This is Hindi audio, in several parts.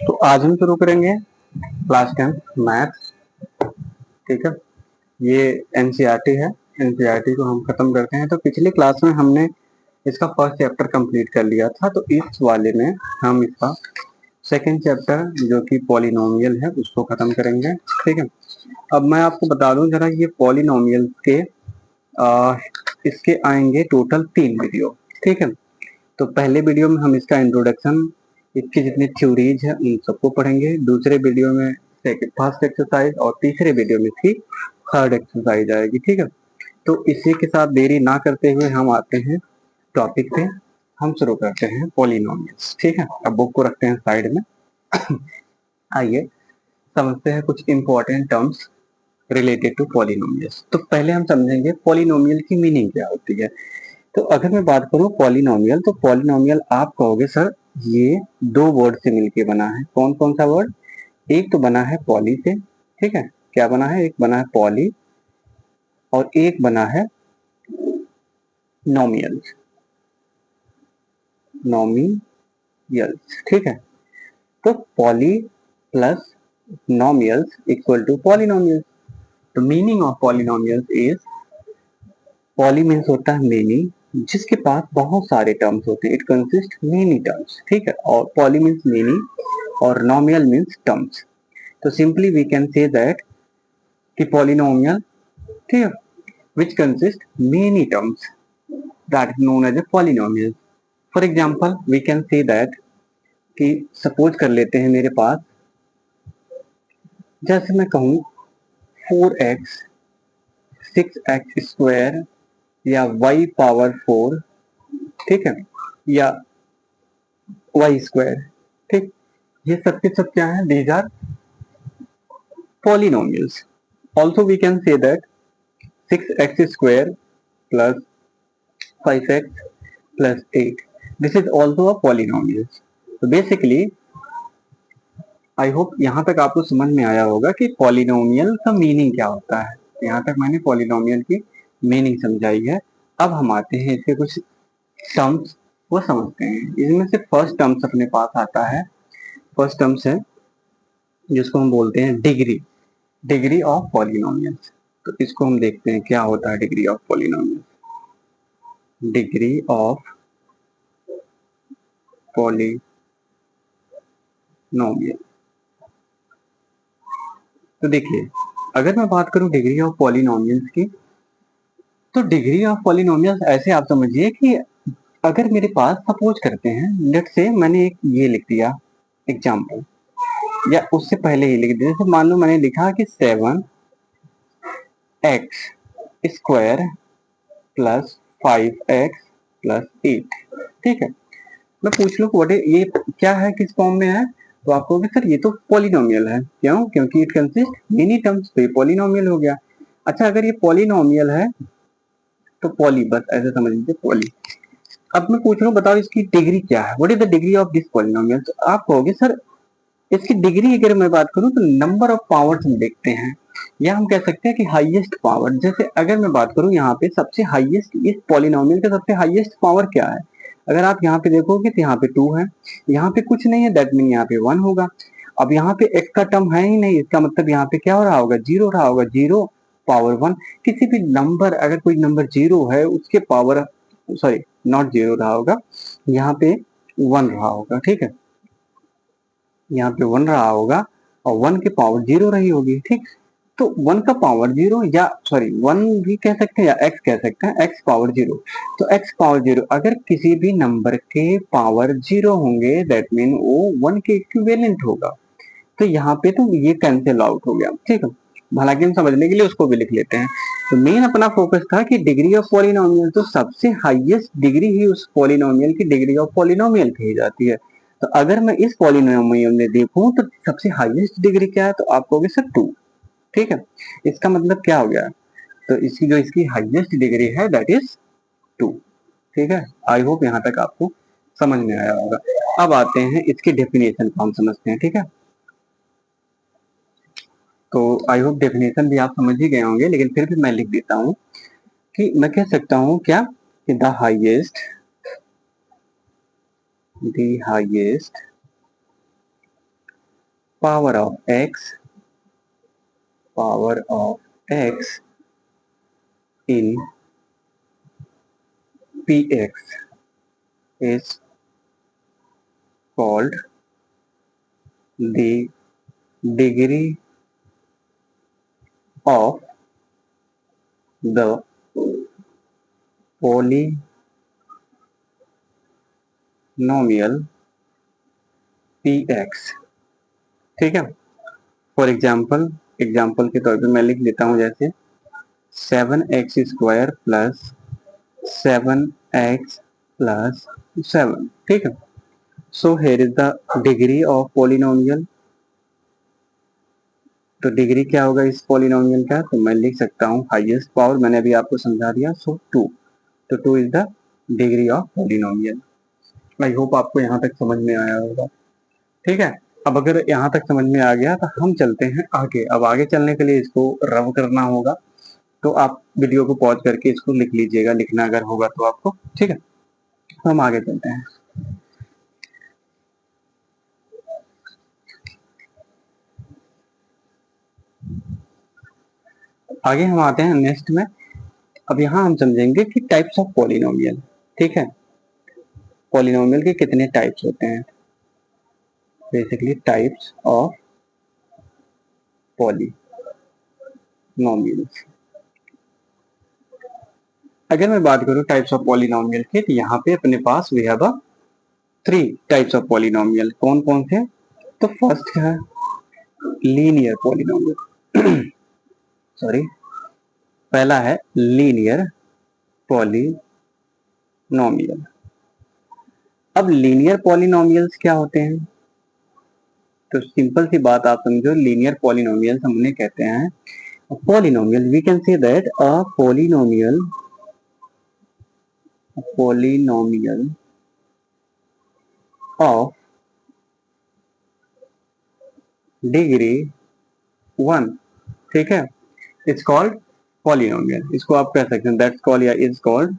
तो आज हम शुरू करेंगे क्लास 10 मैथ्स। ठीक है, ये एनसीईआरटी है। एनसीईआरटी को हम खत्म करते हैं। तो पिछले क्लास में हमने इसका फर्स्ट चैप्टर कंप्लीट कर लिया था, तो इस वाले में हम इसका सेकंड चैप्टर जो कि पॉलिनोमियल है उसको खत्म करेंगे। ठीक है, अब मैं आपको बता दूं जरा, ये पॉलिनोमियल के इसके आएंगे टोटल 3 वीडियो। ठीक है, तो पहले वीडियो में हम इसका इंट्रोडक्शन, इसकी जितनी थ्योरीज है उन सबको पढ़ेंगे। दूसरे वीडियो में फर्स्ट एक्सरसाइज और तीसरे वीडियो में इसकी थर्ड एक्सरसाइज आएगी। ठीक है, तो इसी के साथ देरी ना करते हुए हम आते हैं टॉपिक पे। हम शुरू करते हैं पॉलिनोमियल्स। ठीक है, अब बुक को रखते हैं साइड में। आइए समझते हैं कुछ important terms related to polynomials. तो पहले हम समझेंगे पॉलिनोमियल की मीनिंग क्या होती है। तो अगर मैं बात करूं पॉलिनोमियल, तो पॉलिनोमियल आप कहोगे सर ये 2 वर्ड से मिलके बना है। कौन कौन सा वर्ड? एक तो बना है पॉली से। ठीक है, क्या बना है? एक बना है पॉली और एक बना है नोमियल्स। नोमियल्स, ठीक है। तो poly plus nomials equal to polynomials. तो meaning of polynomials is, poly means होता है मेनी, जिसके पास बहुत सारे टर्म्स होते हैं। It consist many terms. ठीक है, और पॉली मीन्स मेनी और नोमियल मीन्स टर्म्स। तो simply we can say that कि पॉलिनोमियल, ठीक है, which consist many terms, that is known as a polynomial. For example, we can say that कि सपोज कर लेते हैं मेरे पास, जैसे मैं कहूँ 4x 6x स्क्वायर या y पावर 4, ठीक है, या y स्क्वायर। ठीक, ये सब के सब क्या है? These are polynomials. Also we can say that 6x square plus 5x plus 8. This is also a polynomial. So basically, I hope यहाँ तक आपको समझ में आया होगा कि पॉलिनोमियल का मीनिंग क्या होता है। यहाँ तक मैंने पॉलिनोमियल की मीनिंग समझाई है। अब हम आते हैं इसके कुछ टर्म्स, वो समझते हैं। इसमें से फर्स्ट टर्म्स अपने पास आता है, फर्स्ट टर्म्स है जिसको हम बोलते हैं डिग्री, डिग्री ऑफ पॉलिनोमियल्स। तो इसको हम देखते हैं क्या होता है degree of polynomial. Degree of polynomial, तो देखिए अगर मैं बात करूं डिग्री ऑफ पॉलिनोमियल्स की, तो डिग्री ऑफ पॉलिनोमियल्स ऐसे आप समझिए कि अगर मेरे पास सपोज करते हैं, लेट से मैंने एक ये लिख दिया एग्जांपल, या उससे पहले ही लिख दिया, जैसे मान लो मैंने लिखा कि 7x square plus 5x plus 8। ठीक है, मैं पूछ लूं व्हाट ये क्या है, किस फॉर्म में है, तो आप कहोगे सर ये तो पॉलिनोमियल है। क्यों? क्योंकि इट कंसिस्ट मेनी टर्म्स, तो ये पॉलिनोमियल हो गया। अच्छा, अगर ये पॉलिनोमियल है तो पॉली, बस ऐसे समझ लीजिए पॉली। अब मैं पूछ रहा हूँ बताओ इसकी डिग्री क्या है, what is the degree of this polynomial. तो आप कहोगे सर इसकी डिग्री अगर मैं बात करूं तो नंबर ऑफ पावर्स हम देखते हैं, या हम कह सकते हैं कि हाईएस्ट पावर। जैसे अगर मैं बात करूं यहाँ पे सबसे हाईएस्ट, इस पॉलिनोमियल का सबसे हाईएस्ट पावर क्या है, अगर आप यहाँ पे देखोगे तो यहाँ पे 2 है, यहाँ पे कुछ नहीं है, दैट मीन यहाँ पे 1 होगा। अब यहाँ पे x का टर्म है ही नहीं, इसका मतलब यहाँ पे क्या हो रहा होगा? 0 रहा होगा। 0 पावर 1, किसी भी नंबर, अगर कोई नंबर 0 है उसके पावर, सॉरी नॉट 0 रहा होगा, यहाँ पे 1 रहा होगा। ठीक है, यहाँ पे 1 रहा होगा और 1 की पावर 0 रही होगी। ठीक, तो 1 का पावर 0, या सॉरी 1 भी कह सकते हैं या x कह सकते हैं, x पावर 0। तो x पावर 0, अगर किसी भी नंबर के पावर 0 होंगे दैट मीन वो 1 के इक्विवेलेंट होगा। तो यहाँ पे तो ये कैंसिल आउट हो गया। ठीक है, हालांकि हम समझने के लिए उसको भी लिख लेते हैं। तो मेन अपना फोकस था कि डिग्री ऑफ पॉलिनोमियल, तो सबसे हाईएस्ट डिग्री ही उस पॉलिनोमियल की डिग्री ऑफ पॉलिनोमियल कही जाती है। तो अगर मैं इस पॉलिनोमियल में देखूं तो सबसे हाईएस्ट डिग्री क्या है, तो आप कहोगे सर 2। ठीक है, इसका मतलब क्या हो गया, तो इसकी जो इसकी हाईएस्ट डिग्री है दैट इज 2। ठीक है, आई होप यहाँ तक आपको समझ में आया होगा। अब आते हैं इसकी डेफिनेशन को हम समझते हैं। ठीक है, तो आई होप डेफिनेशन भी आप समझ ही गए होंगे, लेकिन फिर भी मैं लिख देता हूँ कि मैं कह सकता हूँ क्या, कि the highest power of x in px is called the degree of the polynomial px। ठीक है, फॉर एग्जाम्पल के तौर पे मैं लिख लेता हूं, जैसे 7x² प्लस 7x प्लस 7। ठीक है, so here is the degree of polynomial. तो डिग्री क्या होगा इस पॉलिनोमियल का, तो मैं लिख सकता हूँ हाईएस्ट पावर, मैंने अभी आपको समझा दिया, सो 2। तो 2 is the degree of polynomial. I hope आपको यहाँ तक समझ में आया होगा। ठीक है, अब अगर यहाँ तक समझ में आ गया तो हम चलते हैं आगे। अब आगे चलने के लिए इसको रब करना होगा, तो आप वीडियो को पॉज करके इसको लिख लीजिएगा, लिखना अगर होगा तो आपको। ठीक है, तो हम आगे चलते हैं। आगे हम आते हैं नेक्स्ट में। अब यहाँ हम समझेंगे कि टाइप्स ऑफ पॉलिनोमियल। ठीक है, पॉलिनोमियल के कितने टाइप्स होते हैं, बेसिकली टाइप्स ऑफ पॉलिनोमियल्स। अगर मैं बात करूं टाइप्स ऑफ पॉलिनोमियल के, तो यहाँ पे अपने पास we have 3 types of polynomial. कौन कौन से, तो फर्स्ट है लीनियर पॉलिनोमियल। सॉरी, पहला है लीनियर पॉलिनोमियल। अब लीनियर पॉलिनोमियल्स क्या होते हैं, तो सिंपल सी बात आप समझो, लीनियर पॉलिनोमियल्स हम उन्हें कहते हैं polynomial. We can say that a polynomial of degree 1। ठीक है, इट्स कॉल्ड पॉलिनोमियल। इसको आप कह सकते हैं दैट्स कॉल्ड या इज कॉल्ड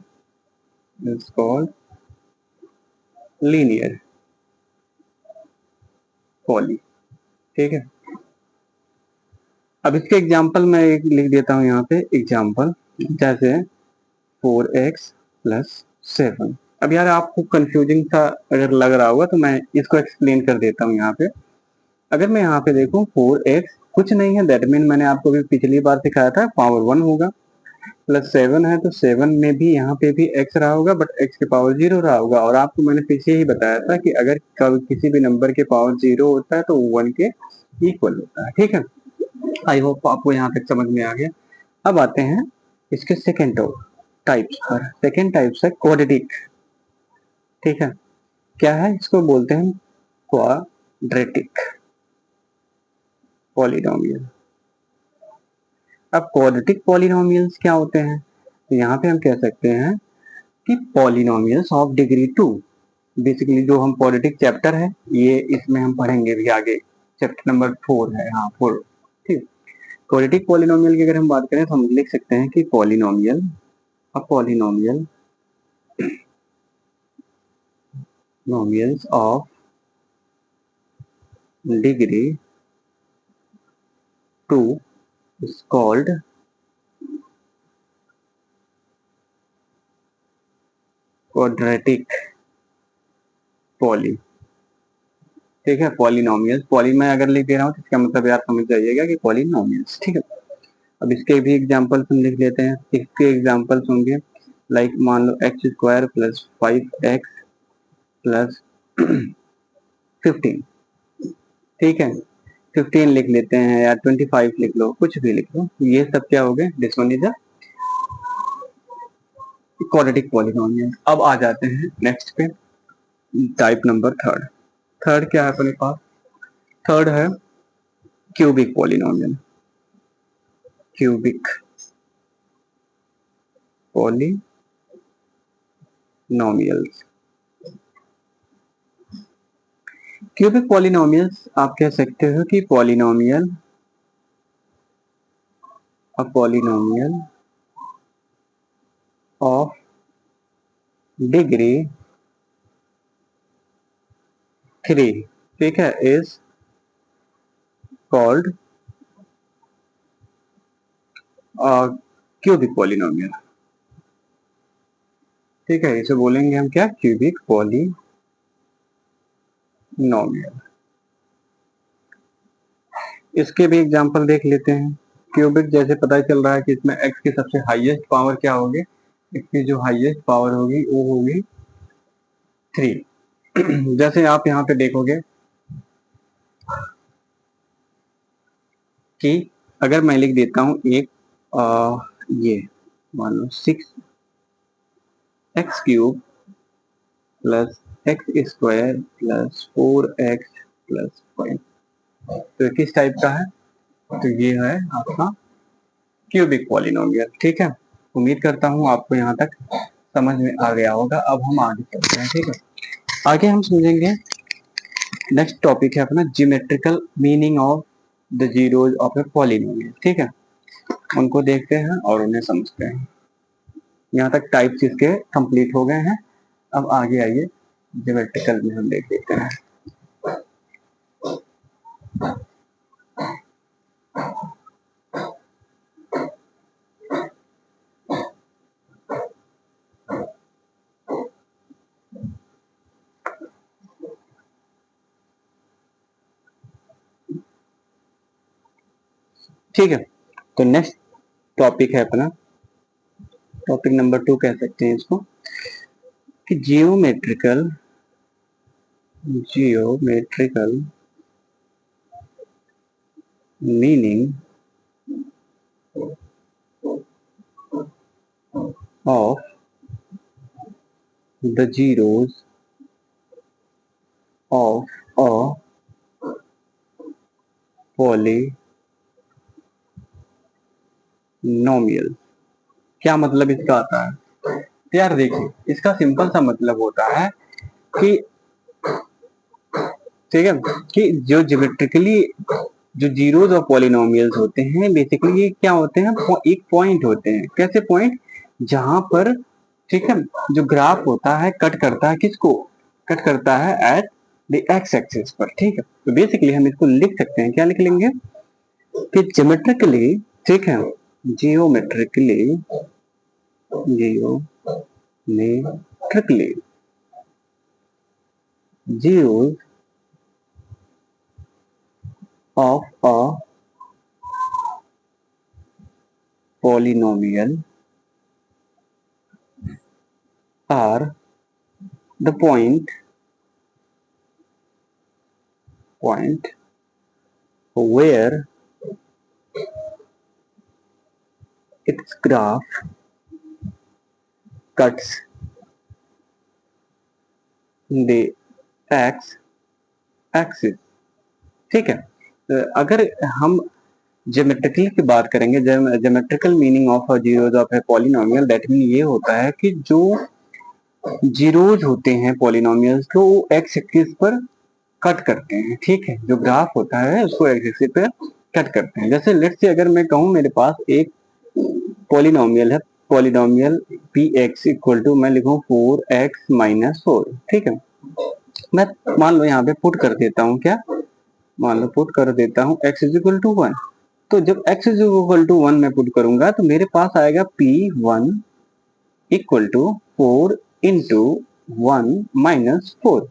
लीनियर पॉली। ठीक है, अब इसके एग्जांपल मैं एक लिख देता हूं यहाँ पे एग्जांपल, जैसे 4x प्लस 7। अब यार आपको कंफ्यूजिंग सा अगर लग रहा होगा तो मैं इसको एक्सप्लेन कर देता हूँ यहाँ पे। अगर मैं यहाँ पे देखूँ 4x कुछ नहीं है, दैट मीन मैंने आपको भी पिछली बार सिखाया था पावर 1 होगा, प्लस 7 है तो 7 में भी यहाँ पे भी x रहा होगा, बट x के पावर 0 रहा होगा। और आपको मैंने पीछे ही बताया था कि अगर कभी किसी भी नंबर के पावर 0 होता है तो 1 के इक्वल होता है। ठीक है, आई होप आपको यहाँ तक समझ में आ गया। अब आते हैं इसके सेकेंड टाइप्स पर। सेकेंड टाइप्स है क्वाड्रेटिक। ठीक है, क्या है, इसको बोलते हैं क्वाड्रेटिक पॉलिनोमियल। अब क्वाड्रेटिक पॉलिनोमियल्स क्या होते हैं, तो यहाँ पे हम कह सकते हैं कि पॉलिनोमियल्स ऑफ डिग्री 2। बेसिकली जो हम क्वाड्रेटिक चैप्टर है ये, इसमें हम पढ़ेंगे भी आगे, चैप्टर नंबर 4 है, हाँ 4। ठीक, क्वाड्रेटिक पॉलिनोमियल की अगर हम बात करें तो हम लिख सकते हैं कि polynomials of degree 2 is called quadratic poly। ठीक है, पॉलिनोमियल्स, पॉली मैं अगर लिख दे रहा हूँ तो इसका मतलब यार समझ जाइएगा कि पॉलिनोमियल्स। ठीक है, अब इसके भी एग्जांपल्स हम लिख लेते हैं। इसके एग्जांपल्स होंगे लाइक मान लो x² प्लस 5x प्लस 15। ठीक है, 15 लिख लेते हैं या 25 लिख लो, कुछ भी लिख लो, ये सब क्या हो गए, this one is a quadratic polynomial. अब आ जाते हैं नेक्स्ट पे, टाइप नंबर थर्ड। थर्ड क्या है अपने पास, थर्ड है cubic polynomial. Cubic polynomials, cubic polynomials आप कह सकते हो कि पॉलिनोमियल ऑफ डिग्री 3। ठीक है, इज कॉल्ड क्यूबिक पॉलिनोमियल। ठीक है, इसे बोलेंगे हम क्या, क्यूबिक पॉलिनोमियल। इसके भी एग्जांपल देख लेते हैं। क्यूबिक जैसे पता चल रहा है कि इसमें x की सबसे हाईएस्ट पावर क्या होगी, इसकी जो हाईएस्ट पावर होगी वो होगी 3। जैसे आप यहाँ पे देखोगे कि अगर मैं लिख देता हूं एक ये मान लो 6x³ plus x² plus 4x+5, तो किस टाइप का है, तो ये है आपका क्यूबिक पॉलिनोमियल। ठीक है, उम्मीद करता हूँ आपको यहाँ तक समझ में आ गया होगा। अब हम आगे चलते हैं। ठीक है, आगे हम समझेंगे, नेक्स्ट टॉपिक है अपना geometrical meaning of the zeros of a polynomial. ठीक है, उनको देखते हैं और उन्हें समझते हैं। यहाँ तक टाइप्स इसके कंप्लीट हो गए हैं। अब आगे आइए ज्योमेट्रिकल में हम देख लेते हैं। ठीक है, तो नेक्स्ट टॉपिक है अपना, टॉपिक नंबर 2 कह सकते हैं इसको, कि geometrical meaning of the zeros of a polynomial. क्या मतलब इसका आता है, तो यार देखिए, इसका सिंपल सा मतलब होता है कि, ठीक है, कि जो ज्योमेट्रिकली जो जीरोज और पॉलिनोमियल्स होते हैं, बेसिकली ये क्या होते हैं, एक पॉइंट होते हैं। कैसे पॉइंट, जहां पर, ठीक है, जो ग्राफ होता है कट करता है किसको, कट करता है एट द एक्स एक्सिस पर। ठीक है, तो बेसिकली हम इसको लिख सकते हैं, क्या लिख लेंगे, कि ज्योमेट्रिकली, ठीक है, geometrically zeros of a polynomial are the point where its graph cuts the x axis। ठीक है, अगर हम ज्योमेट्रिकल की बात करेंगे, geometrical meaning of zeros of a polynomial, that mean ये होता है कि जो जीरोज होते हैं पॉलिनोमियल्स को, वो एक्स एक्सिस पर कट करते हैं। ठीक है, जो ग्राफ होता है उसको एक्स एक्सिस पर कट करते हैं। जैसे लेट्स से अगर मैं कहूं मेरे पास एक पॉलिनोमियल है, polynomial P x equal to, मैं लिखूं 4x-4। ठीक है, मैं मान लो यहाँ पे पुट कर देता हूँ, क्या, मान लो पुट कर देता हूँ x इज इक्वल टू 1। तो जब x इज इक्वल टू 1 मैं पुट करूंगा तो मेरे पास आएगा p1 इक्वल टू 4 इंटू 1-4।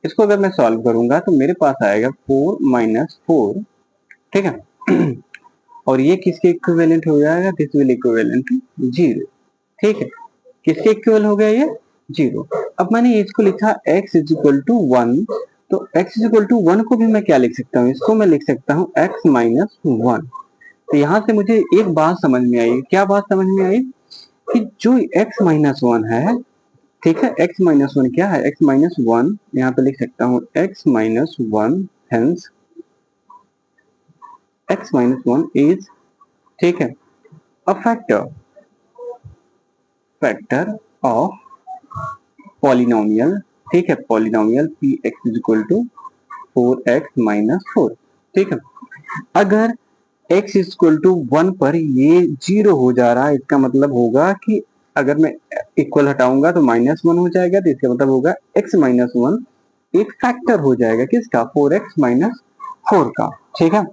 इसको अगर मैं सॉल्व करूंगा तो मेरे पास आएगा 4-4। ठीक है, और ये किसके इक्विवेलेंट हो जाएगा, दिस विल इक्विवेलेंट टू 0। ठीक है, किसके इक्वल हो गया ये, 0। अब मैंने इसको लिखा x इज इक्वल टू 1, तो x इज इक्वल टू 1 को भी मैं क्या लिख सकता हूँ, इसको मैं लिख सकता हूँ x-1। तो यहाँ से मुझे एक बात समझ में आई, क्या बात समझ में आई, कि जो x-1 है, ठीक है, x-1 क्या है, x-1 यहाँ पे लिख सकता हूँ x-1, हेंस x-1 इज, ठीक है, अ फैक्टर ऑफ पॉलिनोमियल। ठीक है, polynomial P X is equal to 4x-4। ठीक है, अगर x इज इक्वल टू 1 पर ये 0 हो जा रहा है, इसका मतलब होगा कि अगर मैं इक्वल हटाऊंगा तो -1 हो जाएगा, तो इसका मतलब होगा x-1 एक फैक्टर हो जाएगा किसका, 4x-4 का। ठीक है,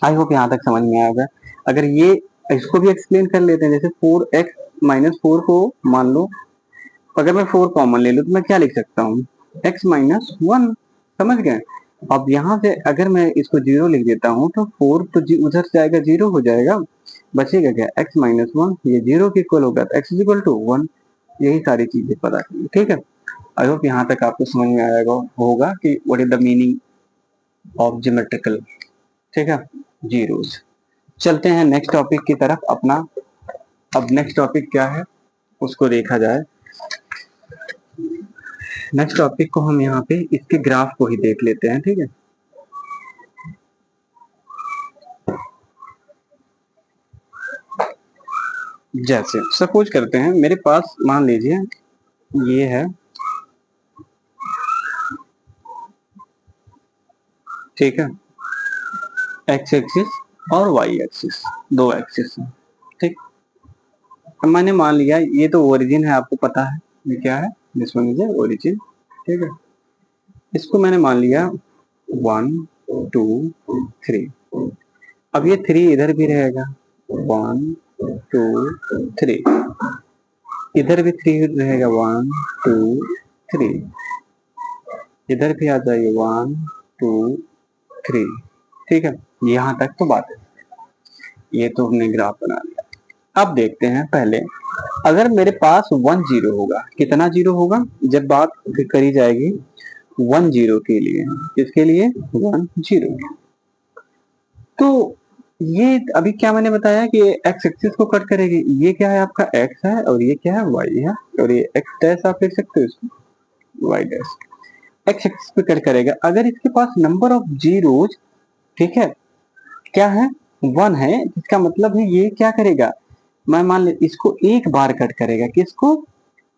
आई होप यहाँ तक समझ में आया होगा। अगर ये इसको भी एक्सप्लेन कर लेते हैं, जैसे 4x-4 को मान लो, अगर मैं 4 कॉमन ले लूं तो मैं क्या लिख सकता हूँ, x-1, समझ गए। अब यहाँ से अगर मैं इसको 0 लिख देता हूँ तो 4 तो उधर से आएगा 0 हो जाएगा, बचेगा क्या, x-1, ये 0 के इक्वल होगा तो x इज इक्वल टू 1। यही सारी चीजें पता चली, ठीक है। आई होप यहाँ तक आपको समझ में आएगा होगा कि what is the meaning of geometrical, ठीक है, जीरोस। चलते हैं नेक्स्ट टॉपिक की तरफ अपना। अब नेक्स्ट टॉपिक क्या है उसको देखा जाए। नेक्स्ट टॉपिक को हम यहाँ पे इसके ग्राफ को ही देख लेते हैं, ठीक है। जैसे सपोज करते हैं मेरे पास, मान लीजिए ये है, ठीक है, एक्स एक्सिस और वाई एक्सिस, दो एक्सिस है, ठीक। अब मैंने मान लिया ये तो ओरिजिन है, आपको पता है ये क्या है, जिसमें मुझे ओरिजिन, ठीक है। इसको मैंने मान लिया 1 2 3। अब ये 3 इधर भी रहेगा, 1 2 3, इधर भी 3 रहेगा, 1 2 3, इधर भी आ जाइए 1 2 3, ठीक है। यहाँ तक तो बात है, ये तो हमने ग्राफ बना लिया। अब देखते हैं पहले, अगर मेरे पास 1 0 होगा, कितना 0 होगा, जब बात करी जाएगी 1 0 के लिए, किसके लिए, 1 0, तो ये अभी क्या मैंने बताया कि एक्स एक्सिस को कट करेगी, ये क्या है आपका x है और ये क्या है y है, और ये x डैश आप लिख सकते हो इसको y डैश, एक्स एक्सिस पे कट करेगा। अगर इसके पास नंबर ऑफ जीरोज, ठीक है, क्या है, 1 है, इसका मतलब है ये क्या करेगा, मैं मान ले इसको एक बार कट करेगा, किसको,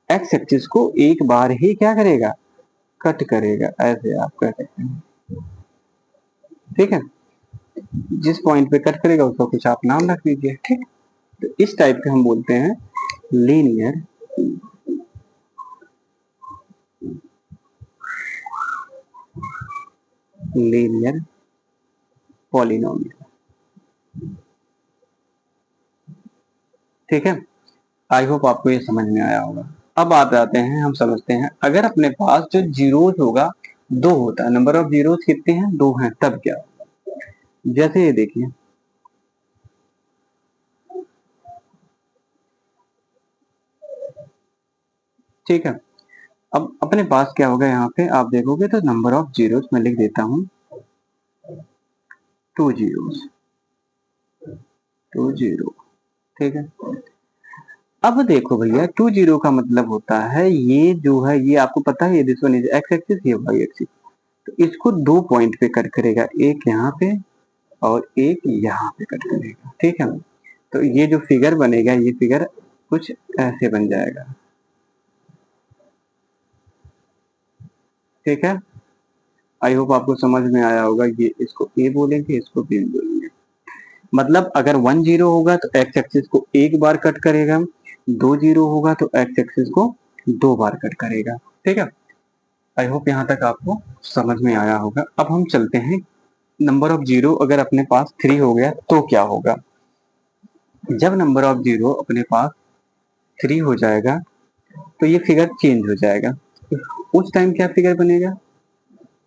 एक्स एक्सिस को एक बार ही क्या करेगा, कट करेगा, ऐसे आप कह सकते हैं, ठीक है। जिस पॉइंट पे कट करेगा उसका कुछ आप नाम रख दीजिए, ठीक। तो इस टाइप के हम बोलते हैं लीनियर लीनियर पॉलिनोमियल, ठीक है। आई होप आपको ये समझ में आया होगा। अब आप आते हैं, हम समझते हैं अगर अपने पास जो जीरोज होगा, दो होता है, नंबर ऑफ जीरोज कितने हैं, दो हैं, तब क्या, जैसे ये देखिए, ठीक है। अब अपने पास क्या होगा, यहाँ पे आप देखोगे तो नंबर ऑफ जीरोज मैं लिख देता हूँ 2 जीरोज, 2 जीरो, ठीक है। अब देखो भैया 2 जीरो का मतलब होता है ये जो है, ये आपको पता है, ये this one is x axis, ये वाई एक्सिस, तो इसको दो पॉइंट पे कट करेगा, एक यहाँ पे और एक यहाँ पे कट करेगा, ठीक है। तो ये जो फिगर बनेगा, ये फिगर कुछ ऐसे बन जाएगा, ठीक है। आई होप आपको समझ में आया होगा, ये इसको ए बोलेंगे, इसको बी बोलेंगे। मतलब अगर 1 जीरो होगा तो एक्स एक्सिस को एक बार कट करेगा, 2 जीरो होगा तो एक्स एक्सिस को दो बार कट करेगा, ठीक है। आई होप यहाँ तक आपको समझ में आया होगा। अब हम चलते हैं, नंबर ऑफ जीरो अगर अपने पास 3 हो गया तो क्या होगा, जब नंबर ऑफ जीरो अपने पास 3 हो जाएगा तो ये फिगर चेंज हो जाएगा, उस टाइम क्या फिगर बनेगा,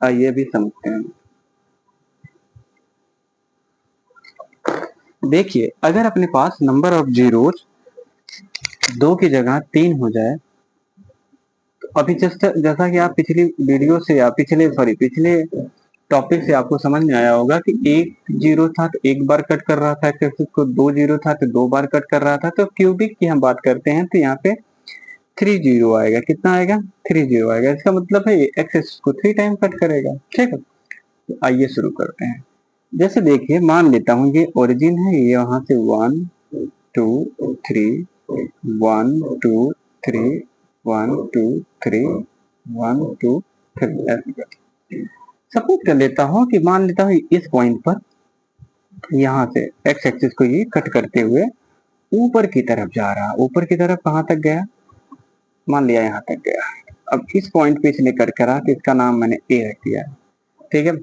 आइए अभी समझते हैं। देखिए अगर अपने पास नंबर ऑफ जीरोस 2 की जगह 3 हो जाए, तो अभी जस्ट जैसा कि आप पिछली वीडियो से या पिछले टॉपिक से आपको समझ में आया होगा कि एक जीरो था तो एक बार कट कर रहा था एक्स एक्सिस को, दो जीरो था तो दो बार कट कर रहा था, तो क्यूबिक की हम बात करते हैं तो यहाँ पे 3 जीरो आएगा, कितना आएगा, 3 जीरो आएगा, इसका मतलब है एक्स एक्सिस को 3 टाइम कट करेगा, ठीक है। तो आइए शुरू करते हैं। जैसे देखिए मान लेता हूँ ये ओरिजिन है, ये यहाँ से 1 2 3 1 2 3 1 2 3 1 2 3, ऐसे कर सपोज कर लेता हूँ कि मान लेता हूँ इस पॉइंट पर यहाँ से एक्स एक्सिस को ये कट करते हुए ऊपर की तरफ जा रहा, ऊपर की तरफ कहाँ तक गया, मान लिया यहाँ तक गया। अब इस पॉइंट पे इसने कट करा तो इसका नाम मैंने ए रख दिया, ठीक है।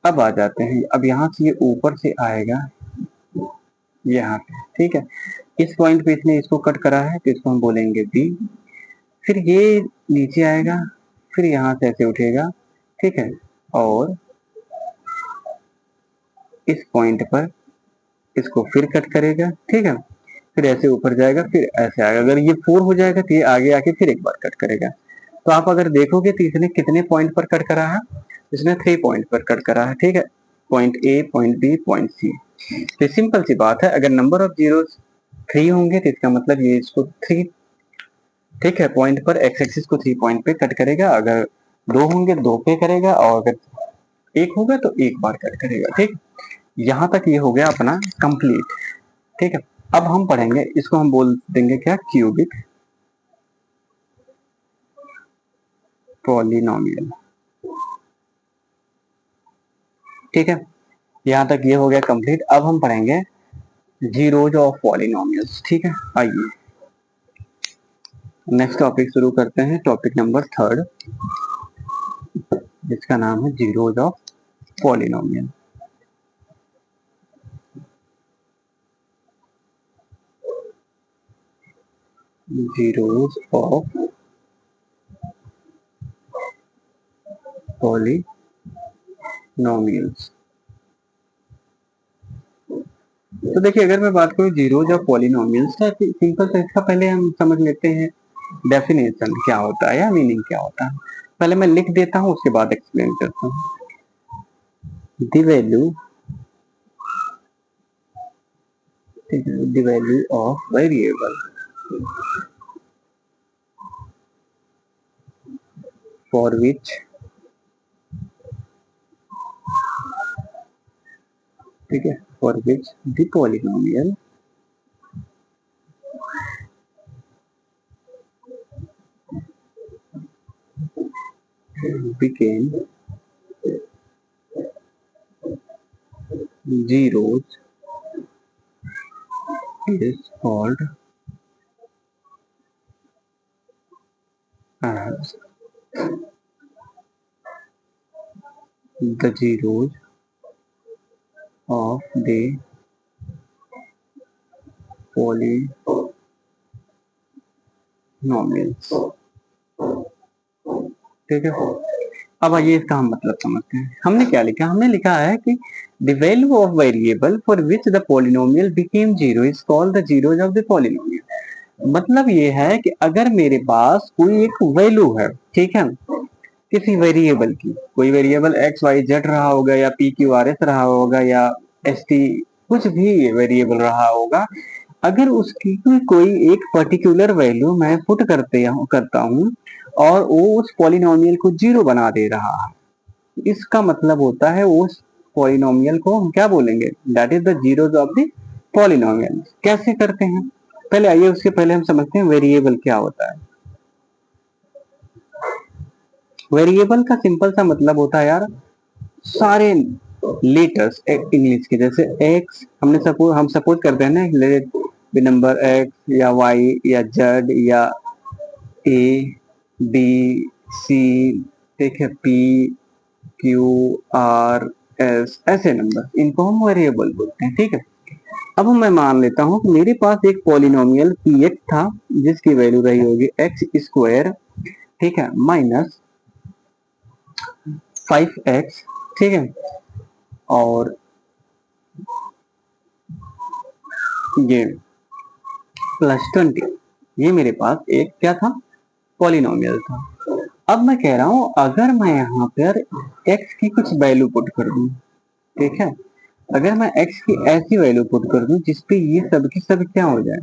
अब आ जाते हैं, अब यहाँ से ये ऊपर से आएगा यहाँ पे, ठीक है। इस पॉइंट पे इसने इसको कट करा है तो इसको हम बोलेंगे बी। फिर ये नीचे आएगा, फिर यहाँ से ऐसे उठेगा, ठीक है, और इस पॉइंट पर इसको फिर कट करेगा, ठीक है। फिर ऐसे ऊपर जाएगा, फिर ऐसे आएगा। अगर ये 4 हो जाएगा तो ये आगे आके फिर एक बार कट करेगा। तो आप अगर देखोगे तो इसने कितने पॉइंट पर कट करा है, इसने 3 पॉइंट पर कट करा है, ठीक है। Point A, point B, point C. तो सिंपल सी बात है, अगर नंबर ऑफ जीरोस 3 होंगे तो इसका मतलब ये इसको 3, ठीक है, पॉइंट पर एक्स एक्सिस को 3 पॉइंट पे कट करेगा। अगर 2 होंगे 2 पे करेगा, और अगर 1 होगा तो 1 बार कट करेगा, ठीक। यहाँ तक ये हो गया अपना कंप्लीट, ठीक है। अब हम पढ़ेंगे, इसको हम बोल देंगे क्या, क्यूबिक पॉलिनोमियल, ठीक है। यहाँ तक ये हो गया कंप्लीट। अब हम पढ़ेंगे जीरोज ऑफ पॉलिनोमियल्स, ठीक है। आइए नेक्स्ट टॉपिक शुरू करते हैं, टॉपिक नंबर 3, जिसका नाम है zeros of polynomial. Zeros of polynomials. तो देखिए, अगर मैं बात करूं जीरोज ऑफ पॉलिनोमियल्स का, सिंपल सा इसका पहले हम समझ लेते हैं डेफिनेशन क्या होता है या मीनिंग क्या होता है। पहले मैं लिख देता हूं, उसके बाद एक्सप्लेन करता हूं। The value, the value of variable for which, ठीक है, for which the polynomial became zeros is called as the zeros of the polynomials, ठीक है। अब आइए इसका हम मतलब समझते हैं। हमने क्या लिखा, हमने लिखा है कि the value of variable for which the polynomial became zero is called the zeros of the polynomial। मतलब ये है कि अगर मेरे पास कोई एक वैल्यू है, ठीक है, किसी वेरिएबल की, कोई वेरिएबल एक्स वाई जेड रहा होगा, या पी क्यू आर एस रहा होगा, या एस टी, कुछ भी वेरिएबल रहा होगा, अगर उसकी कोई एक पर्टिकुलर वैल्यू मैं पुट करता हूँ और वो उस पॉलिनोमियल को जीरो बना दे रहा है, इसका मतलब होता है उस पॉलिनोमियल को हम क्या बोलेंगे, that is the zeros of the polynomial. कैसे करते हैं, पहले आइए उसके पहले हम समझते हैं वेरिएबल क्या होता है। वेरिएबल का सिंपल सा मतलब होता है यार, सारे लेटर्स इंग्लिश के, जैसे एक्स, हम सपोज करते हैं ना, लेट बी नंबर एक्स या वाई या जेड या ए बी सी, ठीक है, पी क्यू आर एस, ऐसे नंबर, इनको हम वेरिएबल बोलते हैं, ठीक है। अब मैं मान लेता हूं कि मेरे पास एक पॉलिनोमियल पी एक्स था, जिसकी वैल्यू रही होगी एक्स स्क्वायर, ठीक है, माइनस 5x, ठीक है, और ये प्लस 20, ये मेरे पास एक क्या था, पॉलिनोमियल था। अब मैं कह रहा हूं अगर मैं यहाँ पर x की कुछ वैल्यू पुट कर दूं, ठीक है, अगर मैं x की ऐसी वैल्यू पुट कर दूं जिसपे ये सब की सब क्या हो जाए,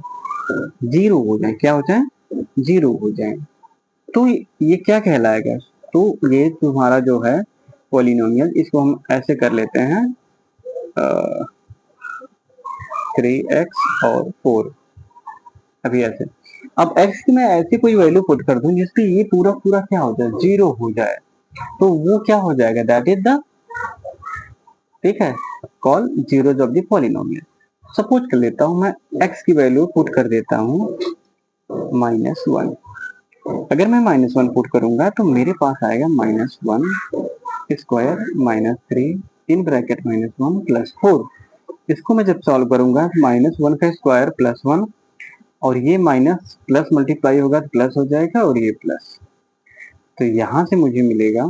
जीरो हो जाए, क्या हो जाए, जीरो हो जाए, तो ये क्या कहलाएगा, तो ये तुम्हारा जो है पॉलिनोमियल, इसको हम ऐसे कर लेते हैं 3x और 4, अभी ऐसे। अब x की मैं ऐसी कोई वैल्यू पुट कर दूं जिसपे ये पूरा पूरा क्या हो जाए, जीरो हो जाए, तो वो क्या हो जाएगा, दैट इज द, ठीक है, call zeros of the polynomial. Suppose कर लेता हूं मैं x की वैल्यू पुट कर देता हूं -1। अगर मैं -1 पुट करूंगा तो मेरे पास आएगा -1 स्क्वायर -3 इन ब्रैकेट -1 प्लस 4। इसको मैं जब सॉल्व करूंगा -1 का स्क्वायर प्लस 1, और ये माइनस प्लस मल्टीप्लाई होगा तो प्लस हो जाएगा, और ये प्लस, तो यहां से मुझे मिलेगा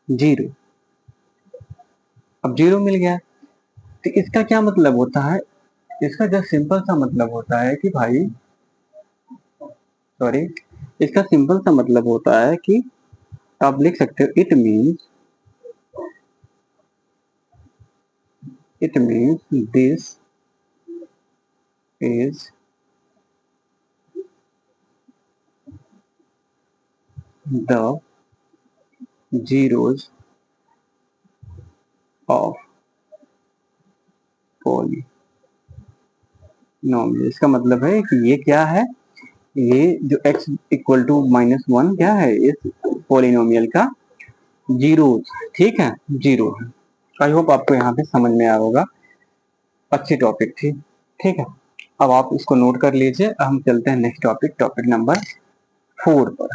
0। अब 0 मिल गया, तो इसका क्या मतलब होता है, इसका जो सिंपल सा मतलब होता है कि भाई, सॉरी, इसका सिंपल सा मतलब होता है कि आप लिख सकते हो it means this is the zeros of polynomial. इसका मतलब है कि ये क्या है, ये जो x इक्वल टू -1 क्या है, इस पॉलिनोमियल का जीरोस, ठीक है, जीरो है। आई होप आपको यहाँ पे समझ में आया होगा, अच्छी टॉपिक थी, ठीक है। अब आप इसको नोट कर लीजिए, हम चलते हैं नेक्स्ट टॉपिक, टॉपिक नंबर 4 पर।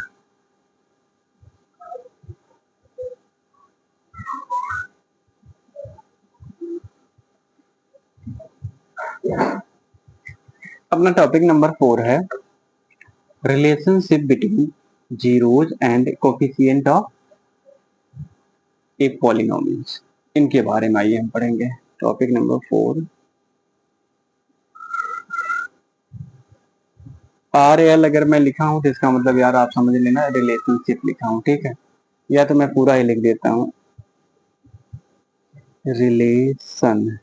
अपना टॉपिक नंबर 4 है relationship between zeros and coefficient of A polynomials. इनके बारे में आइए हम पढ़ेंगे। टॉपिक नंबर 4, RL अगर मैं लिखा हूं तो इसका मतलब यार आप समझ लेना रिलेशनशिप लिखा हूं, ठीक है, या तो मैं पूरा ही लिख देता हूं, relationship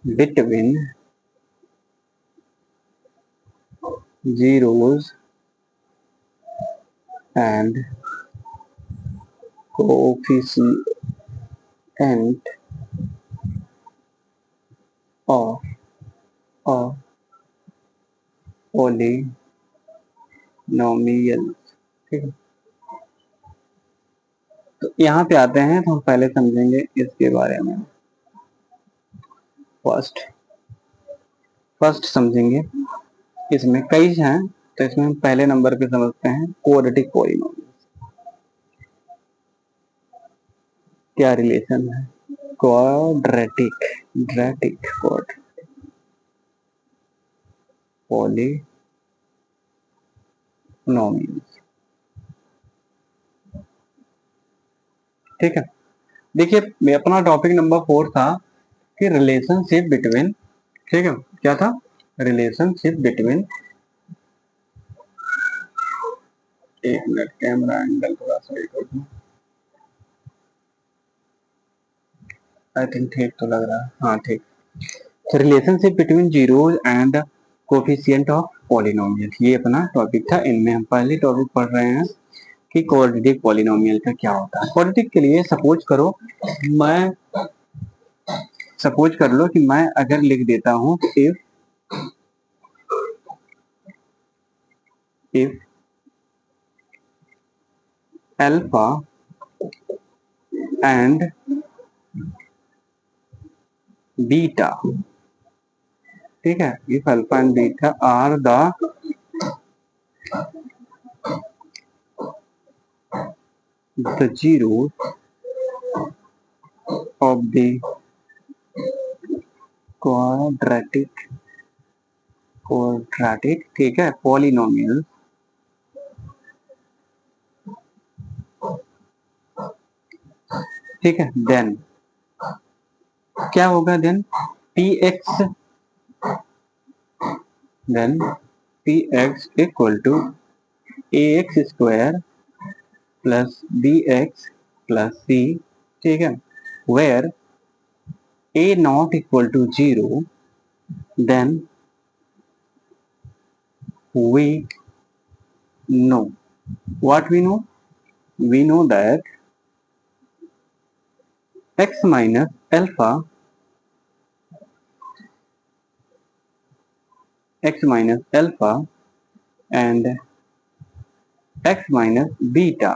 between zeros and coefficient of a polynomial, ठीक है। तो यहाँ पे आते हैं तो हम पहले समझेंगे इसके बारे में। फर्स्ट समझेंगे, इसमें कई हैं, तो इसमें हम पहले नंबर पे समझते हैं क्वाड्रेटिक पॉलिनोमियल। क्या रिलेशन है, क्वाड्रेटिक ड्रेटिक पॉलिनोमियल, ठीक है। देखिए, मैं अपना टॉपिक नंबर 4 था कि रिलेशनशिप बिटवीन, ठीक है, क्या था, रिलेशनशिप बिटवीन, एक मिनट कैमरा एंगल थोड़ा सा कर दूं, आई थिंक ठीक तो लग रहा है, हाँ ठीक। तो relationship between zero and coefficient of polynomial, ये अपना टॉपिक था। इनमें हम पहले टॉपिक पढ़ रहे हैं कि क्वाड्रेटिक पॉलिनोमियल का क्या होता है। क्वाड्रेटिक के लिए मैं सपोज कर लो कि मैं अगर लिख देता हूं इफ अल्फा एंड बीटा, ठीक है, if alpha and beta are the zero of the quadratic, ठीक है, पॉलिनोमियल, ठीक है, देन क्या होगा, then p x, then p x equal to a x square plus b x plus c, ठीक है, where a not equal to 0, then we know what we know, we know that x minus alpha, x minus alpha and x minus beta,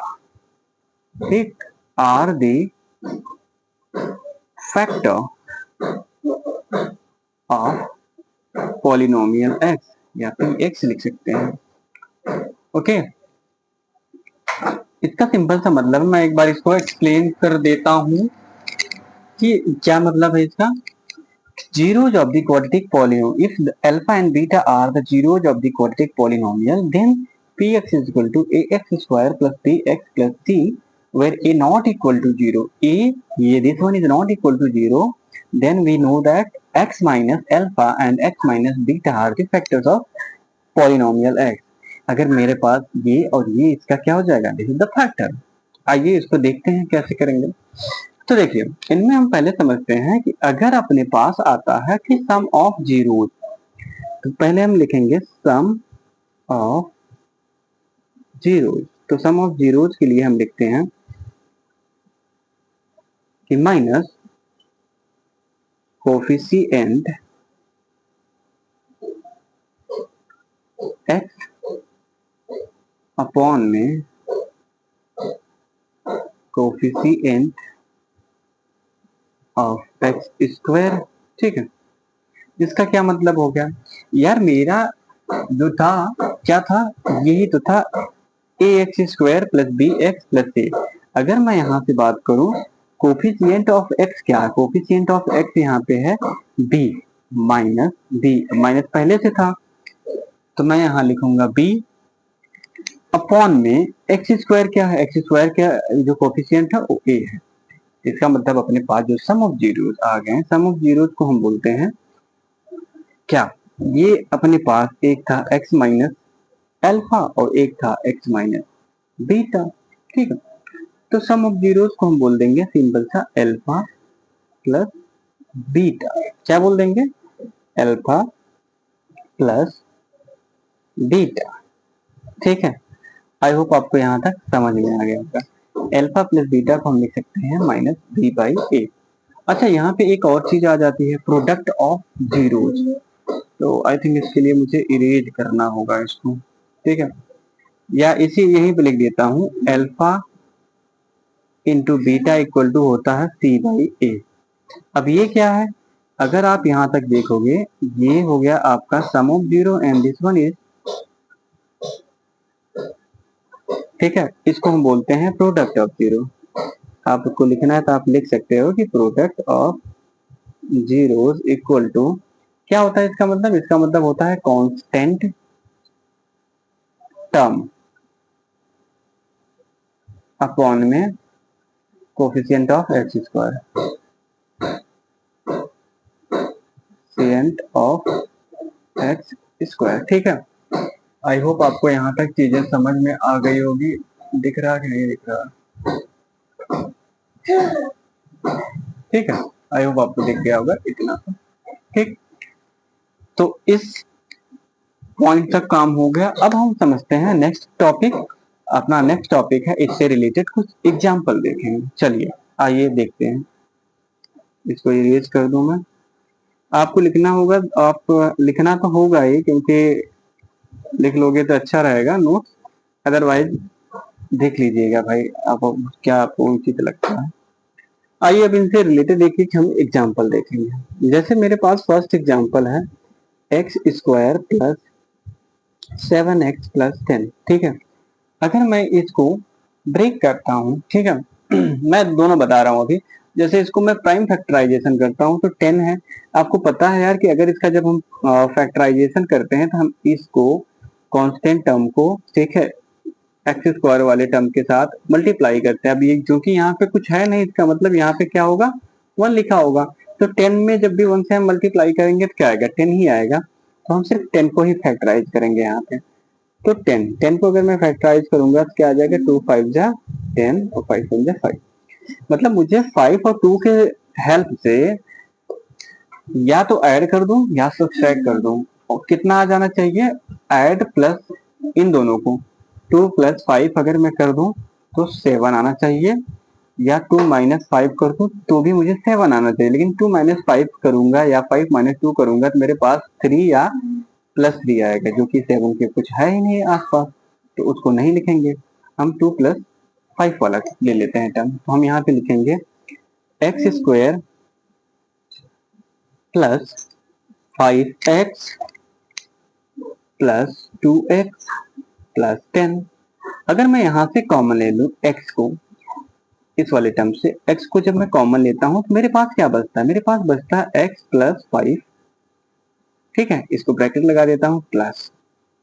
ठीक, are the factor of polynomial x, या फिर x लिख सकते हैं, ओके। इसका सिंपल सा मतलब मैं एक बार इसको एक्सप्लेन कर देता हूँ कि क्या मतलब है इसका। zeros of the quadratic polynomial, if the alpha and beta are the zeros of the quadratic polynomial, then px is equal to ax square plus bx plus c, where a not equal to 0, this one is not equal to 0, then we know that x minus alpha and x minus beta are the factors of polynomial x. अगर मेरे पास ये और ये इसका क्या हो जाएगा, दिस इज द फैक्टर। आइए इसको देखते हैं कैसे करेंगे। तो देखिए इनमें हम पहले समझते हैं कि अगर अपने पास आता है कि सम ऑफ जीरोस, तो पहले हम लिखेंगे सम ऑफ जीरोस। तो सम ऑफ जीरोस के लिए हम लिखते हैं कि माइनस कोफिशिएंट एक्स अपॉन में कोफिशिएंट ऑफ एक्स स्क्वायर। ठीक है, इसका क्या मतलब हो गया यार, मेरा जो था क्या था, यही तो था a x square plus b x plus a. अगर मैं यहाँ से बात करूं कोफिशिएंट ऑफ एक्स, क्या है कोफिशिएंट ऑफ एक्स यहाँ पे है बी माइनस बी, माइनस पहले से था तो मैं यहाँ लिखूंगा बी अपॉन में एक्स स्क्वायर, क्या है एक्स स्क्वायर, क्या जो कोफिशिएंट है वो ए है। इसका मतलब अपने पास जो सम ऑफ जीरोस आ गए, सम ऑफ जीरोस को हम बोलते हैं क्या, ये अपने पास एक था x माइनस अल्फा और एक था x माइनस बीटा। ठीक है, तो सम ऑफ जीरोस को हम बोल देंगे सिंपल सा अल्फा प्लस बीटा। क्या बोल देंगे, अल्फा प्लस बीटा। ठीक है, आई होप आपको यहाँ तक समझ में आ गया होगा। अल्फा प्लस बीटा को हम लिख सकते हैं माइनस बी बाई ए। अच्छा, यहाँ पे एक और चीज आ जाती है, प्रोडक्ट ऑफ जीरोस। तो आई थिंक इसके लिए मुझे इरेज करना होगा इसको। ठीक है, या इसी यहीं पे लिख देता हूँ, alpha into beta equal to होता है सी बाई ए। अब ये क्या है, अगर आप यहाँ तक देखोगे ये हो गया आपका sum of zero and this one is, ठीक है, इसको हम बोलते हैं प्रोडक्ट ऑफ जीरो। आपको लिखना है तो आप लिख सकते हो कि product of zeros equal to क्या होता है, इसका मतलब, इसका मतलब होता है कांस्टेंट टर्म अपॉन में coefficient of X square, coefficient of X square. ठीक है, आई होप आपको यहाँ तक चीजें समझ में आ गई होगी। दिख रहा कि नहीं दिख रहा, ठीक है, आई होप आपको दिख गया होगा इतना। ठीक, तो इस पॉइंट तक काम हो गया। अब हम समझते हैं नेक्स्ट टॉपिक। अपना नेक्स्ट टॉपिक है इससे रिलेटेड कुछ एग्जाम्पल देखेंगे। चलिए आइए देखते हैं। इसको इरेज कर दूं मैं, आपको लिखना होगा, आप लिखना तो होगा ही क्योंकि लिख लोगे तो अच्छा रहेगा नोट, अदरवाइज देख लीजिएगा भाई आप क्या आपको उचित लगता है। आइए अब इनसे रिलेटेड देखिए कि हम एग्जाम्पल देखेंगे। जैसे मेरे पास फर्स्ट एग्जाम्पल है x square plus 7x plus 10। ठीक है, अगर मैं इसको ब्रेक करता हूँ, ठीक है मैं दोनों बता रहा हूँ अभी। जैसे इसको मैं प्राइम फैक्टराइजेशन करता हूँ तो 10 है। आपको पता है यार कि अगर इसका जब हम फैक्टराइजेशन करते हैं तो हम इसको कांस्टेंट टर्म को, ठीक है, एक्स स्क्वायर वाले टर्म के साथ मल्टीप्लाई करते हैं। अब ये जो कि यहाँ पे कुछ है नहीं, इसका मतलब यहाँ पे क्या होगा, 1 लिखा होगा। तो 10 में जब भी 1 से हम मल्टीप्लाई करेंगे तो क्या आएगा, 10 ही आएगा। तो हम सिर्फ 10 को ही फैक्टराइज करेंगे यहाँ पे। तो 10 को अगर मैं फैक्टराइज करूंगा तो क्या आ जाएगा, 2 5 जा 10 और 5 1 जा 5। मतलब मुझे 5 और 2 के हेल्प से या तो ऐड कर दूं या सब्ट्रैक्ट कर दूं, और कितना आ जाना चाहिए, ऐड प्लस इन दोनों को 2 प्लस 5 अगर मैं कर दूं तो 7 आना चाहिए, या 2 माइनस 5 कर दूं तो भी मुझे 7 आना चाहिए। लेकिन 2 माइनस 5 करूंगा या 5 माइनस 2 करूंगा तो मेरे पास 3 या प्लस 3 आएगा, जो कि 7 के कुछ है ही नहीं आसपास, तो उसको नहीं लिखेंगे। हम 2 प्लस 5 वाला ले लेते हैं टर्म। तो हम यहाँ पे लिखेंगे x square plus 5x plus 2x plus 10। अगर मैं यहाँ से कॉमन ले लूँ x को, इस वाले टर्म से x को जब मैं कॉमन लेता हूँ तो मेरे पास क्या बचता है, मेरे पास बचता है x प्लस 5। ठीक है, इसको ब्रैकेट लगा देता हूँ प्लस,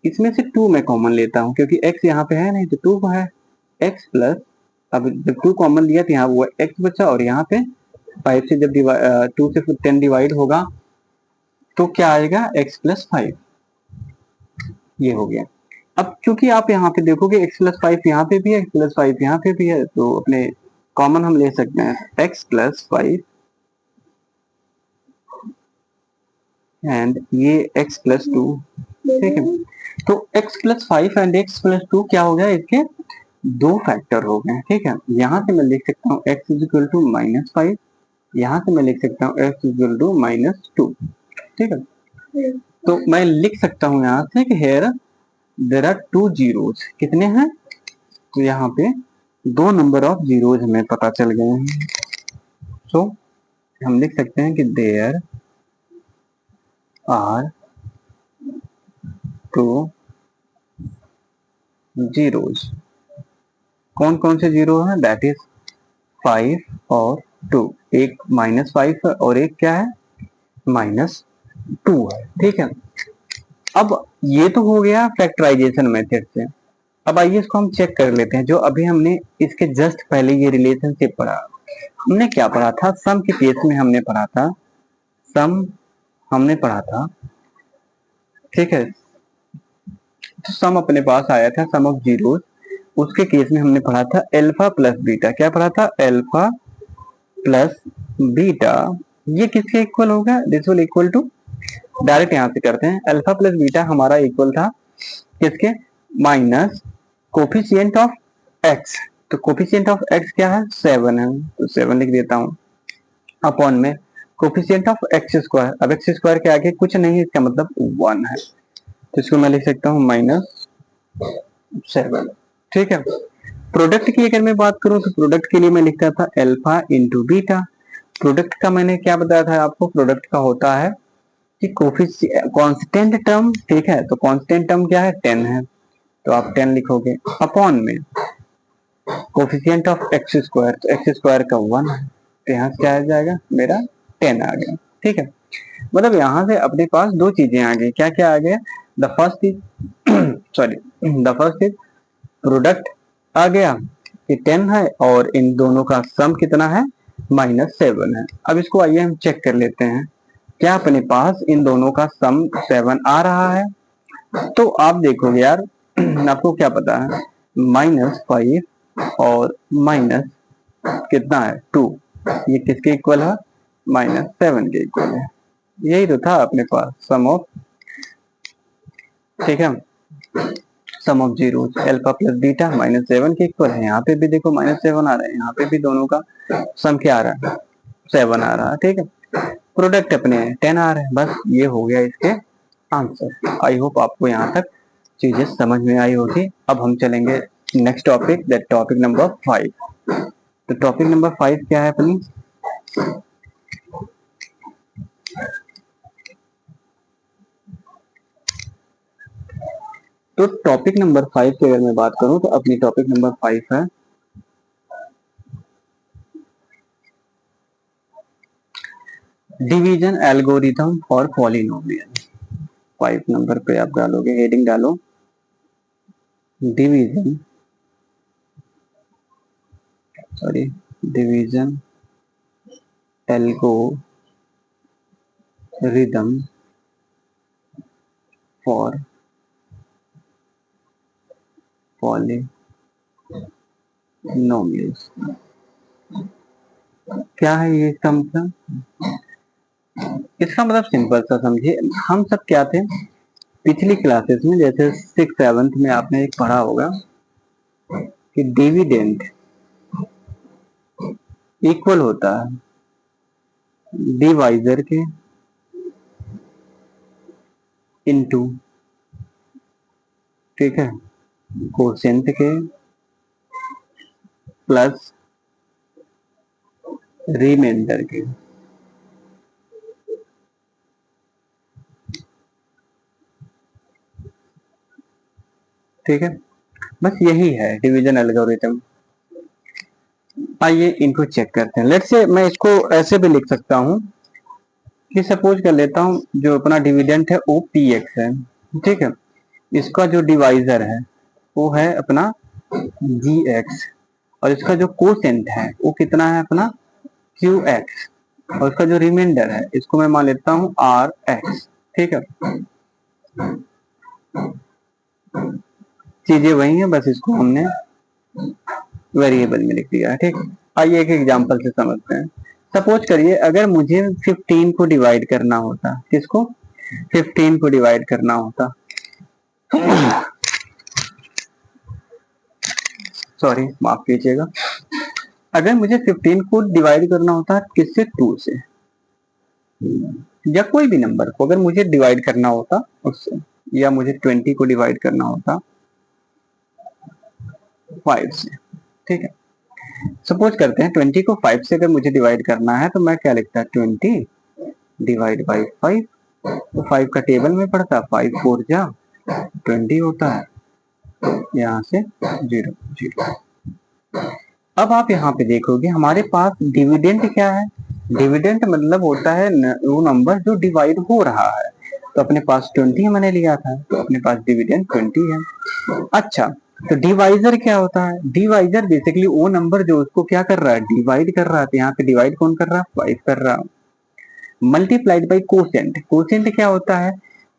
इसमें से 2 मैं कॉमन लेता हूँ क्योंकि x यहाँ पे है नहीं तो 2 को है, x प्लस, अब जब 2 कॉमन लिया तो यहाँ वो x बचा और यहाँ पे 5 से जब 2 से 10 डिवाइड होगा तो क्या आएगा, x प्लस 5। ये हो गया। अब क्योंकि आप यहाँ पे देखोगे x प्लस 5 यहाँ पे भी है, x प्लस 5 यहाँ पे भी है, तो अपने कॉमन हम ले सकते हैं x प्लस 5 एंड ये x प्लस 2। ठीक है, तो x plus 5 and x plus 2 क्या हो गया, इसके दो फैक्टर हो गए। ठीक है, यहाँ से मैं लिख सकता हूँ x is equal to minus 5, यहाँ से मैं लिख सकता हूँ x is equal to minus 2। ठीक है, तो मैं लिख सकता हूँ यहाँ से कि हेयर देर आर 2 जीरोज, कितने हैं, तो यहाँ पे 2 नंबर ऑफ जीरोज हमें पता चल गए हैं। सो हम लिख सकते हैं कि देयर आर 2 जीरोज। कौन कौन से जीरो हैं, दैट इज 5 और 2, एक माइनस 5 है और एक क्या है, माइनस 2 है। ठीक है, अब ये तो हो गया फैक्टराइजेशन मेथड से। अब आइए इसको हम चेक कर लेते हैं, जो अभी हमने इसके जस्ट पहले ये रिलेशनशिप पढ़ा, हमने क्या पढ़ा था, सम के केस में हमने पढ़ा था, सम हमने पढ़ा था। ठीक है, तो सम अपने पास आया था, सम ऑफ जीरो, उसके केस में हमने पढ़ा था अल्फा प्लस बीटा। क्या पढ़ा था, अल्फा प्लस बीटा, ये किसके इक्वल होगा, this will equal to, direct यहां से करते हैं, अल्फा प्लस बीटा हमारा इक्वल था किसके, माइनस कोफिशिएंट ऑफ एक्स। तो कोफिशिएंट ऑफ एक्स क्या है, 7 है, तो 7 लिख देता हूं, अपॉन में कोफिशिएंट ऑफ एक्स स्क्वायर, अब एक्स स्क्वायर के आगे कुछ नहीं है, इसका मतलब 1 है, तो इसको मैं लिख सकता हूँ -7। ठीक है, प्रोडक्ट की अगर मैं बात करूं तो प्रोडक्ट के लिए मैं लिखता था अल्फा इंटू बीटा। प्रोडक्ट का मैंने क्या बताया था आपको, प्रोडक्ट का होता है कि कांस्टेंट टर्म, ठीक है, तो कांस्टेंट टर्म क्या है, 10 है, तो आप 10 लिखोगे, अपॉन में कोफिशिएंट ऑफ एक्स स्क्वायर, तो एक्स स्क्वायर का 1 है, तो यहाँ से क्या आ जाएगा, मेरा 10 आ गया। ठीक है, मतलब यहाँ से अपने पास दो चीजें आ गई, क्या क्या आ गया, the first is sorry, the first is product आ गया ये 10 है और इन दोनों का सम कितना है, -7 है। अब इसको आइए हम चेक कर लेते हैं, क्या अपने पास इन दोनों का सम 7 आ रहा है, तो आप देखोगे यार आपको क्या पता है, -5 और माइनस कितना है 2, ये किसके इक्वल है, -7 के इक्वल है। यही तो था अपने पास सम ऑफ, ठीक है, sum of zero alpha plus beta -7 के इक्वल है। यहाँ पे भी देखो -7 आ रहा है, यहाँ पे भी दोनों का सम क्या आ रहा है, 7 आ रहा है। ठीक है, प्रोडक्ट अपने 10 आ रहे हैं, बस ये हो गया इसके आंसर। आई होप आपको यहाँ तक चीजें समझ में आई होगी। अब हम चलेंगे next topic, that topic number 5। तो टॉपिक नंबर 5 क्या है अपनी, तो टॉपिक नंबर 5 की अगर मैं बात करूं तो अपनी टॉपिक नंबर 5 है division algorithm for polynomial. 5 number पे आप डालोगे, हेडिंग डालो division, sorry, division algorithm for polynomials. क्या है ये इसका मतलब, इसका मतलब सिंपल सा समझिए, हम सब क्या थे पिछली क्लासेस में, जैसे 6th 7th में आपने एक पढ़ा होगा कि डिविडेंड इक्वल होता है डिवाइजर के इनटू, ठीक है, कोसेंट के प्लस रिमाइंडर के। ठीक है, बस यही है डिवीजन एल्गोरिथम। आइए इनको चेक करते हैं। लेट्स से मैं इसको ऐसे भी लिख सकता हूँ कि सपोज कर लेता हूँ जो अपना डिविडेंट है वो पी एक्स है, ठीक है। इसका जो डिवाइजर है वो है अपना जी एक्स, और इसका जो कोसेंट है वो कितना है अपना क्यू एक्स, और इसका जो रिमाइंडर है इसको मैं मान लेता हूँ आर एक्स, ठीक है। चीजें वही है, बस इसको हमने वेरिएबल में लिख दिया है, ठीक। आइए एक एग्जांपल से समझते हैं। सपोज करिए अगर मुझे 15 को डिवाइड करना होता, किसको, 15 को डिवाइड करना होता, सॉरी माफ कीजिएगा, अगर मुझे 15 को डिवाइड करना होता किससे, 2 से, या कोई भी नंबर को अगर मुझे डिवाइड करना होता उससे, या मुझे 20 को डिवाइड करना होता 5 से, ठीक है। सपोज करते हैं 20 को 5 से अगर मुझे डिवाइड करना है तो मैं क्या लिखता, 20 डिवाइड बाई 5, तो 5 का टेबल में पड़ता, 5 4 जा 20 होता है, तो यहाँ से 0 0। अब आप यहाँ पे देखोगे हमारे पास डिविडेंड क्या है, डिविडेंड मतलब होता है वो नंबर जो डिवाइड हो रहा है, तो अपने पास 20 मैंने लिया था, तो अपने पास डिविडेंड 20 है। अच्छा, तो डिवाइजर क्या होता है, डिवाइजर बेसिकली वो नंबर जो उसको क्या कर रहा है, डिवाइड कर रहा है, तो यहाँ पे डिवाइड कौन कर रहा है, 5 कर रहा है, मल्टीप्लाइड बाई कोसेंट। कोसेंट क्या होता है,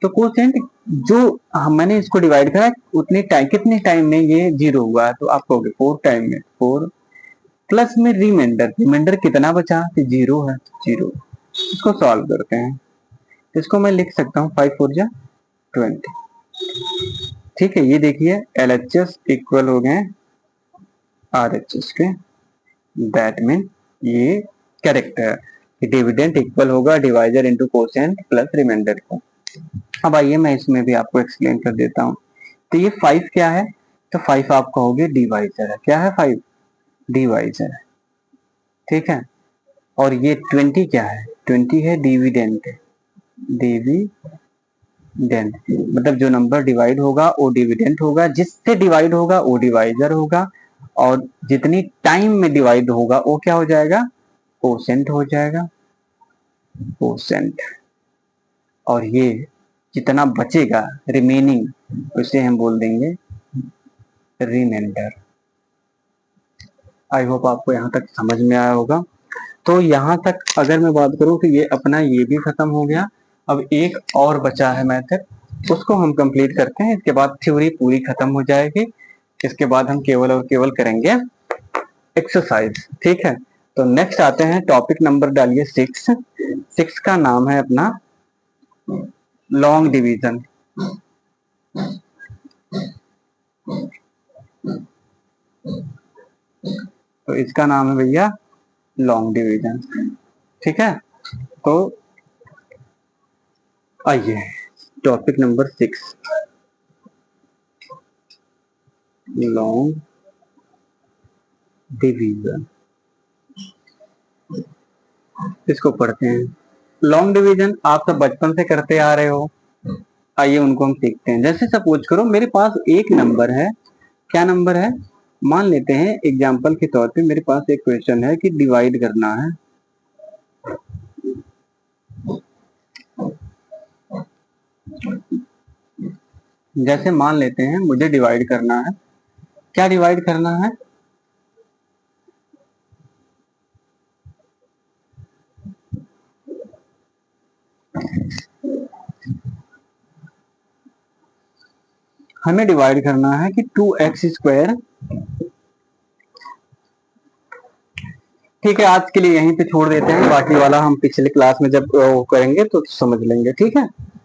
तो कोसेंट जो मैंने इसको डिवाइड करा उतने टाइम, कितने टाइम में ये 0 हुआ, तो आप कहोगे 4 टाइम में, 4 प्लस में रिमाइंडर, रिमाइंडर कितना बचा, तो 0 है, 0। इसको सॉल्व करते हैं, इसको मैं लिख सकता हूँ 5 4 जा 20, ठीक है। ये देखिए LHS इक्वल हो गए RHS के, दैट मीन ये करेक्ट है, डिविडेंड इक्वल होगा divisor into quotient plus remainder को। अब आइए मैं इसमें भी आपको एक्सप्लेन कर देता हूँ। तो ये 5 क्या है, तो 5 आप कहोगे डिवाइजर है, क्या है 5, डिवाइजर है, ठीक है। और ये 20 क्या है, 20 है डिविडेंड, डिविडेंड मतलब जो नंबर डिवाइड होगा वो डिविडेंड होगा, जिससे डिवाइड होगा वो डिवाइजर होगा, और जितनी टाइम में डिवाइड होगा वो क्या हो जाएगा, कोसेंट हो जाएगा, कोसेंट। और ये जितना बचेगा रिमेनिंग उसे हम बोल देंगे रिमाइंडर। आई होप आपको यहाँ तक समझ में आया होगा। तो यहाँ तक अगर मैं बात करूँ तो ये अपना ये भी खत्म हो गया। अब एक और बचा है मेथड, उसको हम कंप्लीट करते हैं, इसके बाद थ्योरी पूरी खत्म हो जाएगी। इसके बाद हम केवल और केवल करेंगे एक्सरसाइज, ठीक है। तो नेक्स्ट आते हैं, टॉपिक नंबर डालिए 6। 6 का नाम है अपना लॉन्ग डिवीजन। तो इसका नाम है भैया लॉन्ग डिवीजन, ठीक है। तो आइए टॉपिक नंबर 6 लॉन्ग डिवीजन, इसको पढ़ते हैं। लॉन्ग डिवीजन आप सब बचपन से करते आ रहे हो, आइए उनको हम सीखते हैं। जैसे सपोज करो मेरे पास एक नंबर है, क्या नंबर है, मान लेते हैं एग्जांपल के तौर पे मेरे पास एक क्वेश्चन है कि डिवाइड करना है, जैसे मान लेते हैं मुझे डिवाइड करना है, क्या डिवाइड करना है, हमें डिवाइड करना है कि 2x²। ठीक है, आज के लिए यहीं पे छोड़ देते हैं, बाकी वाला हम पिछले क्लास में जब करेंगे तो समझ लेंगे, ठीक है।